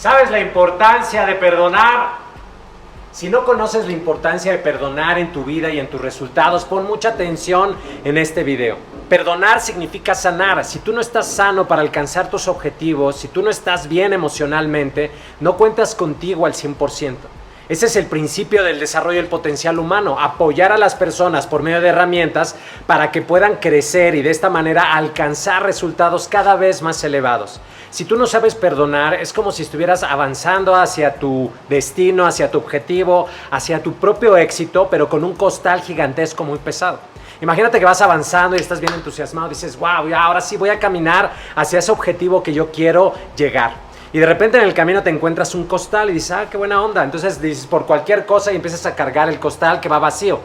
¿Sabes la importancia de perdonar? Si no conoces la importancia de perdonar en tu vida y en tus resultados, pon mucha atención en este video. Perdonar significa sanar. Si tú no estás sano para alcanzar tus objetivos, si tú no estás bien emocionalmente, no cuentas contigo al 100%. Ese es el principio del desarrollo del potencial humano, apoyar a las personas por medio de herramientas para que puedan crecer y de esta manera alcanzar resultados cada vez más elevados. Si tú no sabes perdonar, es como si estuvieras avanzando hacia tu destino, hacia tu objetivo, hacia tu propio éxito, pero con un costal gigantesco muy pesado. Imagínate que vas avanzando y estás bien entusiasmado, dices, wow, ya ahora sí voy a caminar hacia ese objetivo que yo quiero llegar. Y de repente en el camino te encuentras un costal y dices, ah, qué buena onda. Entonces dices por cualquier cosa y empiezas a cargar el costal que va vacío.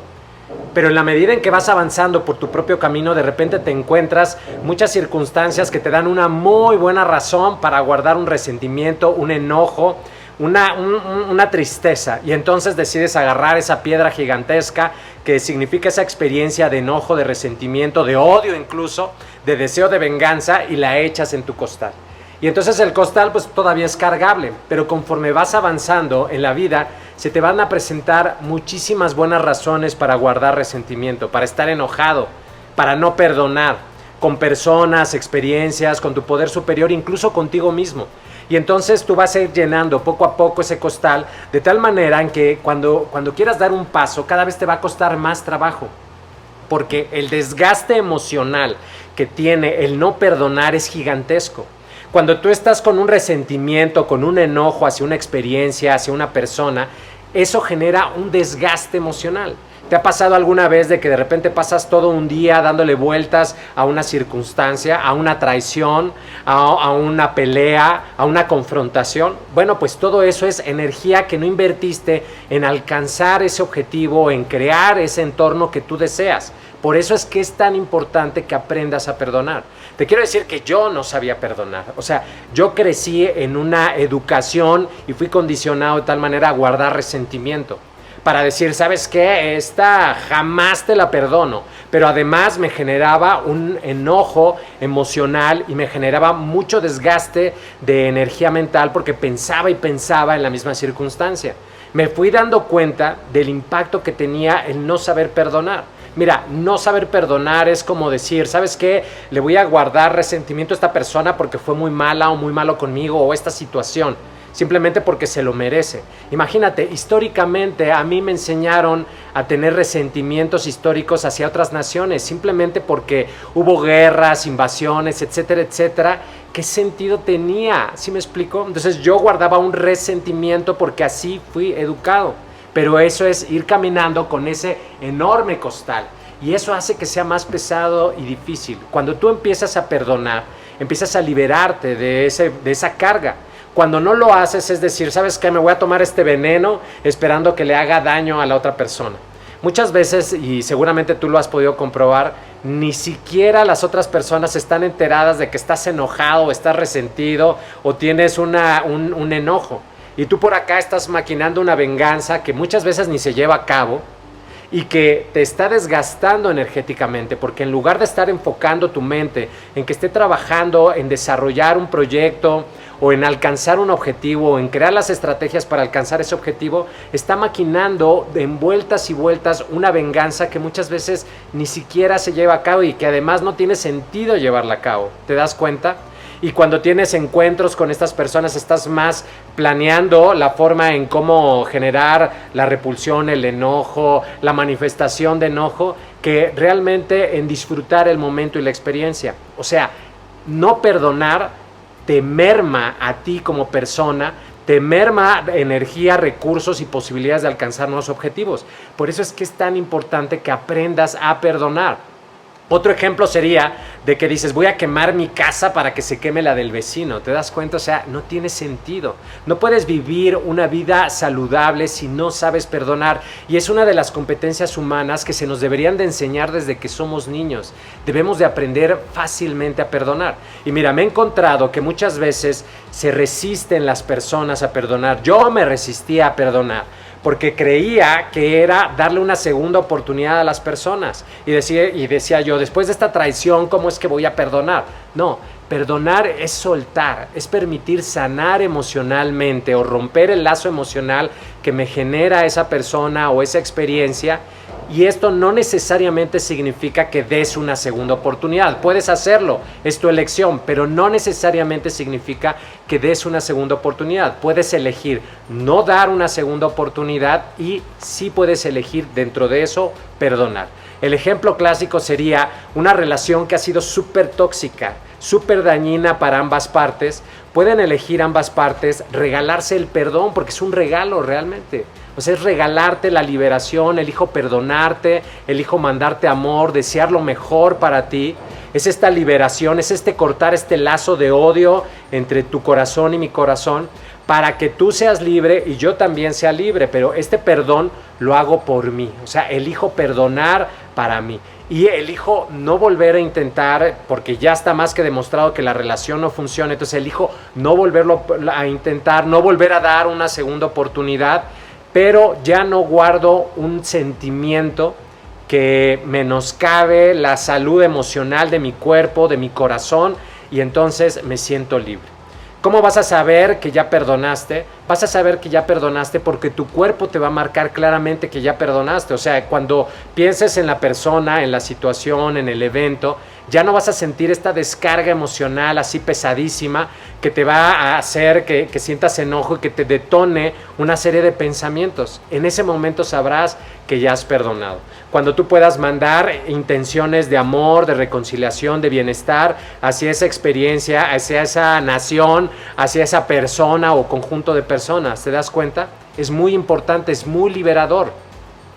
Pero en la medida en que vas avanzando por tu propio camino, de repente te encuentras muchas circunstancias que te dan una muy buena razón para guardar un resentimiento, un enojo, una tristeza. Y entonces decides agarrar esa piedra gigantesca que significa esa experiencia de enojo, de resentimiento, de odio incluso, de deseo de venganza y la echas en tu costal. Y entonces el costal pues todavía es cargable, pero conforme vas avanzando en la vida, se te van a presentar muchísimas buenas razones para guardar resentimiento, para estar enojado, para no perdonar, con personas, experiencias, con tu poder superior, incluso contigo mismo. Y entonces tú vas a ir llenando poco a poco ese costal, de tal manera en que cuando quieras dar un paso, cada vez te va a costar más trabajo. Porque el desgaste emocional que tiene el no perdonar es gigantesco. Cuando tú estás con un resentimiento, con un enojo hacia una experiencia, hacia una persona, eso genera un desgaste emocional. ¿Te ha pasado alguna vez de que de repente pasas todo un día dándole vueltas a una circunstancia, a una traición, a una pelea, a una confrontación? Bueno, pues todo eso es energía que no invertiste en alcanzar ese objetivo, en crear ese entorno que tú deseas. Por eso es que es tan importante que aprendas a perdonar. Te quiero decir que yo no sabía perdonar. O sea, yo crecí en una educación y fui condicionado de tal manera a guardar resentimiento. Para decir, ¿sabes qué? Esta jamás te la perdono. Pero además me generaba un enojo emocional y me generaba mucho desgaste de energía mental porque pensaba y pensaba en la misma circunstancia. Me fui dando cuenta del impacto que tenía el no saber perdonar. Mira, no saber perdonar es como decir, ¿sabes qué? Le voy a guardar resentimiento a esta persona porque fue muy mala o muy malo conmigo o esta situación, simplemente porque se lo merece. Imagínate, históricamente a mí me enseñaron a tener resentimientos históricos hacia otras naciones, simplemente porque hubo guerras, invasiones, etcétera, etcétera. ¿Qué sentido tenía? ¿Sí me explico? Entonces yo guardaba un resentimiento porque así fui educado. Pero eso es ir caminando con ese enorme costal y eso hace que sea más pesado y difícil. Cuando tú empiezas a perdonar, empiezas a liberarte de esa carga. Cuando no lo haces es decir, ¿sabes qué? Me voy a tomar este veneno esperando que le haga daño a la otra persona. Muchas veces, y seguramente tú lo has podido comprobar, ni siquiera las otras personas están enteradas de que estás enojado o estás resentido o tienes un enojo. Y tú por acá estás maquinando una venganza que muchas veces ni se lleva a cabo y que te está desgastando energéticamente, porque en lugar de estar enfocando tu mente en que esté trabajando en desarrollar un proyecto o en alcanzar un objetivo o en crear las estrategias para alcanzar ese objetivo, está maquinando en vueltas y vueltas una venganza que muchas veces ni siquiera se lleva a cabo y que además no tiene sentido llevarla a cabo. ¿Te das cuenta? Y cuando tienes encuentros con estas personas estás más planeando la forma en cómo generar la repulsión, el enojo, la manifestación de enojo, que realmente en disfrutar el momento y la experiencia. O sea, no perdonar te merma a ti como persona, te merma energía, recursos y posibilidades de alcanzar nuevos objetivos. Por eso es que es tan importante que aprendas a perdonar. Otro ejemplo sería de que dices, voy a quemar mi casa para que se queme la del vecino. ¿Te das cuenta? O sea, no tiene sentido. No puedes vivir una vida saludable si no sabes perdonar. Y es una de las competencias humanas que se nos deberían de enseñar desde que somos niños. Debemos de aprender fácilmente a perdonar. Y mira, me he encontrado que muchas veces se resisten las personas a perdonar. Yo me resistía a perdonar, porque creía que era darle una segunda oportunidad a las personas. Y decía yo, después de esta traición, ¿cómo es que voy a perdonar? No, Perdonar es soltar, es permitir sanar emocionalmente o romper el lazo emocional que me genera esa persona o esa experiencia. Y esto no necesariamente significa que des una segunda oportunidad. Puedes hacerlo, es tu elección, pero no necesariamente significa que des una segunda oportunidad. Puedes elegir no dar una segunda oportunidad y sí puedes elegir dentro de eso perdonar. El ejemplo clásico sería una relación que ha sido súper tóxica, súper dañina para ambas partes. Pueden elegir ambas partes regalarse el perdón porque es un regalo realmente. O sea, es regalarte la liberación, elijo perdonarte, elijo mandarte amor, desear lo mejor para ti. Es esta liberación, es cortar este lazo de odio entre tu corazón y mi corazón para que tú seas libre y yo también sea libre. Pero este perdón lo hago por mí. O sea, elijo perdonar para mí. Y elijo no volver a intentar, porque ya está más que demostrado que la relación no funciona. Entonces elijo no volverlo a intentar, no volver a dar una segunda oportunidad. Pero ya no guardo un sentimiento que menoscabe la salud emocional de mi cuerpo, de mi corazón, y entonces me siento libre. ¿Cómo vas a saber que ya perdonaste? Vas a saber que ya perdonaste porque tu cuerpo te va a marcar claramente que ya perdonaste. O sea, cuando pienses en la persona, en la situación, en el evento, ya no vas a sentir esta descarga emocional así pesadísima que te va a hacer que sientas enojo y que te detone una serie de pensamientos. En ese momento sabrás que ya has perdonado. Cuando tú puedas mandar intenciones de amor, de reconciliación, de bienestar hacia esa experiencia, hacia esa nación, hacia esa persona o conjunto de personas, ¿te das cuenta? Es muy importante, es muy liberador.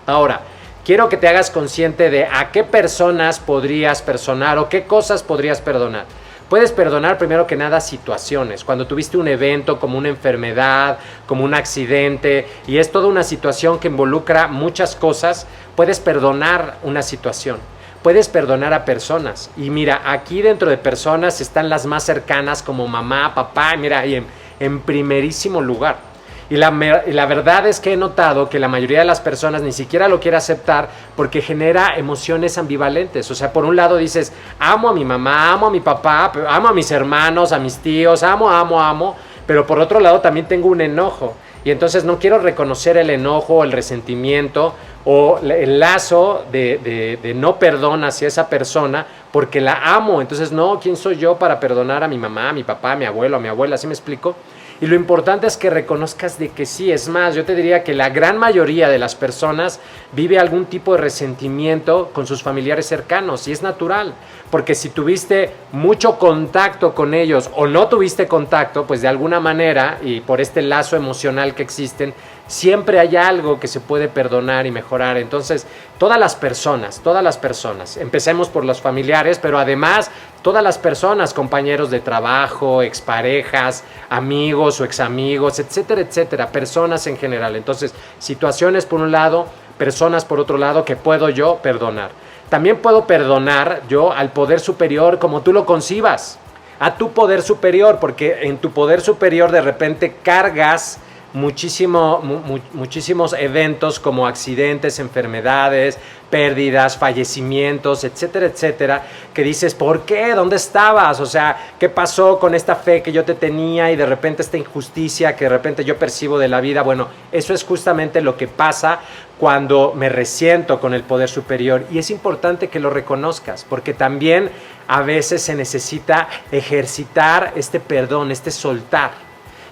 Ahora, quiero que te hagas consciente de a qué personas podrías perdonar o qué cosas podrías perdonar. Puedes perdonar primero que nada situaciones. Cuando tuviste un evento como una enfermedad, como un accidente, y es toda una situación que involucra muchas cosas, puedes perdonar una situación. Puedes perdonar a personas. Y mira, aquí dentro de personas están las más cercanas como mamá, papá, mira, y en primerísimo lugar. Y la verdad es que he notado que la mayoría de las personas ni siquiera lo quiere aceptar porque genera emociones ambivalentes. O sea, por un lado dices, amo a mi mamá, amo a mi papá, amo a mis hermanos, a mis tíos, amo, pero por otro lado también tengo un enojo. Y entonces no quiero reconocer el enojo, el resentimiento o el lazo de no perdón hacia esa persona porque la amo. Entonces, no, ¿quién soy yo para perdonar a mi mamá, a mi papá, a mi abuelo, a mi abuela? ¿Sí me explico? Y lo importante es que reconozcas de que sí. Es más, yo te diría que la gran mayoría de las personas vive algún tipo de resentimiento con sus familiares cercanos y es natural, porque si tuviste mucho contacto con ellos o no tuviste contacto, pues de alguna manera y por este lazo emocional que existen, siempre hay algo que se puede perdonar y mejorar. Entonces, todas las personas, empecemos por los familiares, pero además todas las personas, compañeros de trabajo, exparejas, amigos o examigos, etcétera, etcétera, personas en general. Entonces, situaciones por un lado, personas por otro lado que puedo yo perdonar. También puedo perdonar yo al poder superior como tú lo concibas, a tu poder superior, porque en tu poder superior de repente cargas muchísimos eventos como accidentes, enfermedades, pérdidas, fallecimientos, etcétera, etcétera, que dices, ¿por qué? ¿Dónde estabas? O sea, ¿qué pasó con esta fe que yo te tenía y de repente esta injusticia que de repente yo percibo de la vida? Bueno, eso es justamente lo que pasa cuando me resiento con el poder superior y es importante que lo reconozcas porque también a veces se necesita ejercitar este perdón, este soltar.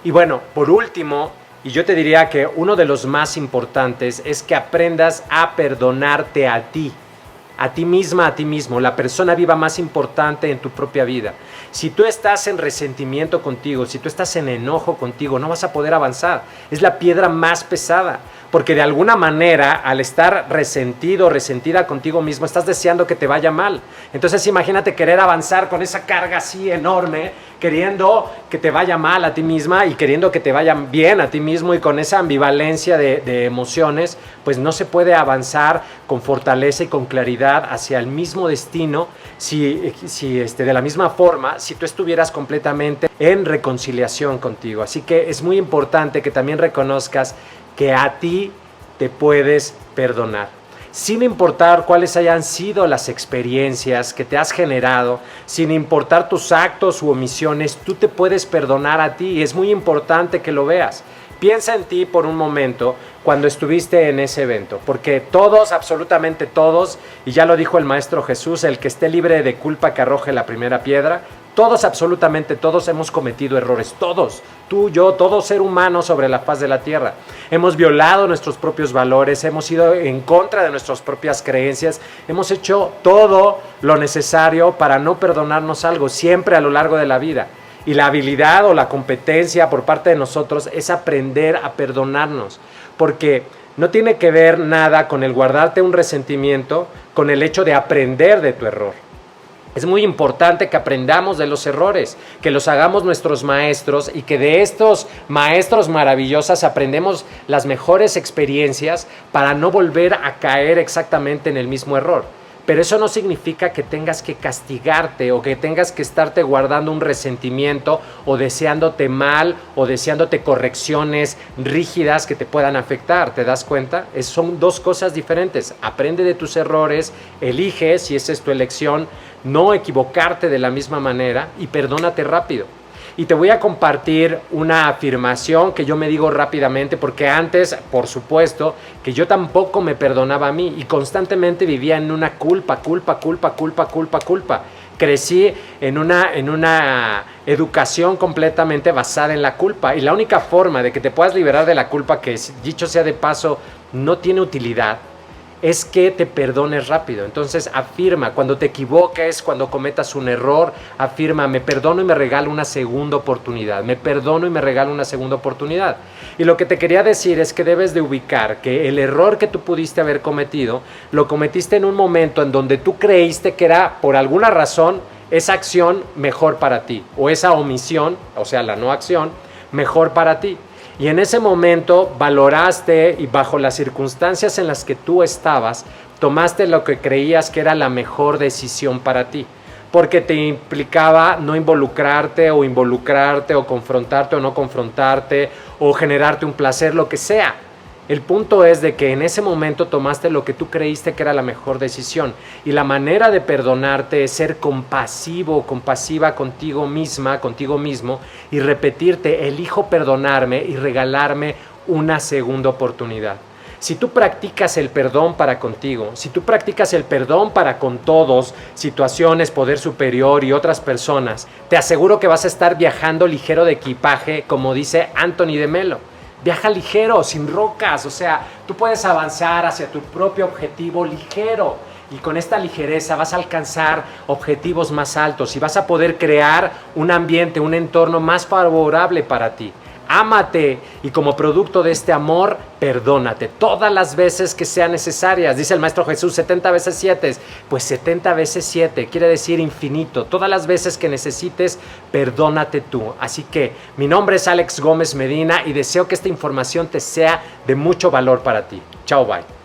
Y bueno, por último, y yo te diría que uno de los más importantes es que aprendas a perdonarte a ti misma, a ti mismo, la persona viva más importante en tu propia vida. Si tú estás en resentimiento contigo, si tú estás en enojo contigo, no vas a poder avanzar. Es la piedra más pesada, porque de alguna manera, al estar resentido, resentida contigo mismo, estás deseando que te vaya mal. Entonces imagínate querer avanzar con esa carga así enorme, queriendo que te vaya mal a ti misma y queriendo que te vaya bien a ti mismo y con esa ambivalencia de emociones, pues no se puede avanzar con fortaleza y con claridad hacia el mismo destino si de la misma forma, si tú estuvieras completamente en reconciliación contigo. Así que es muy importante que también reconozcas que a ti te puedes perdonar. sin importar cuáles hayan sido las experiencias que te has generado, sin importar tus actos u omisiones, tú te puedes perdonar a ti y es muy importante que lo veas. Piensa en ti por un momento cuando estuviste en ese evento, porque todos, absolutamente todos, y ya lo dijo el Maestro Jesús, el que esté libre de culpa que arroje la primera piedra. Todos, absolutamente todos hemos cometido errores, todos, tú, yo, todo ser humano sobre la faz de la tierra. Hemos violado nuestros propios valores, hemos ido en contra de nuestras propias creencias, hemos hecho todo lo necesario para no perdonarnos algo, siempre a lo largo de la vida. Y la habilidad o la competencia por parte de nosotros es aprender a perdonarnos, porque no tiene que ver nada con el guardarte un resentimiento, con el hecho de aprender de tu error. Es muy importante que aprendamos de los errores, que los hagamos nuestros maestros y que de estos maestros maravillosos aprendemos las mejores experiencias para no volver a caer exactamente en el mismo error. Pero eso no significa que tengas que castigarte o que tengas que estarte guardando un resentimiento o deseándote mal o deseándote correcciones rígidas que te puedan afectar. ¿Te das cuenta? Son dos cosas diferentes. Aprende de tus errores, elige, si esa es tu elección, no equivocarte de la misma manera y perdónate rápido. Y te voy a compartir una afirmación que yo me digo rápidamente porque antes, por supuesto, que yo tampoco me perdonaba a mí y constantemente vivía en una culpa. Crecí en una educación completamente basada en la culpa y la única forma de que te puedas liberar de la culpa, que dicho sea de paso, no tiene utilidad, es que te perdones rápido. Entonces afirma, cuando te equivoques, cuando cometas un error, afirma, me perdono y me regalo una segunda oportunidad, me perdono y me regalo una segunda oportunidad. Y lo que te quería decir es que debes de ubicar que el error que tú pudiste haber cometido, lo cometiste en un momento en donde tú creíste que era, por alguna razón, esa acción mejor para ti, o esa omisión, o sea, la no acción, mejor para ti. Y en ese momento valoraste y bajo las circunstancias en las que tú estabas, tomaste lo que creías que era la mejor decisión para ti, porque te implicaba no involucrarte o confrontarte o no confrontarte o generarte un placer, lo que sea. El punto es de que en ese momento tomaste lo que tú creíste que era la mejor decisión y la manera de perdonarte es ser compasivo o compasiva contigo misma, contigo mismo y repetirte, elijo perdonarme y regalarme una segunda oportunidad. Si tú practicas el perdón para contigo, si tú practicas el perdón para con todos, situaciones, poder superior y otras personas, te aseguro que vas a estar viajando ligero de equipaje, como dice Anthony de Melo. Viaja ligero, sin rocas, o sea, tú puedes avanzar hacia tu propio objetivo ligero y con esta ligereza vas a alcanzar objetivos más altos y vas a poder crear un ambiente, un entorno más favorable para ti. Ámate y como producto de este amor, perdónate todas las veces que sean necesarias. Dice el Maestro Jesús, 70 veces 7, pues 70 veces 7 quiere decir infinito. Todas las veces que necesites, perdónate tú. Así que mi nombre es Alex Gómez Medina y deseo que esta información te sea de mucho valor para ti. Chao, bye.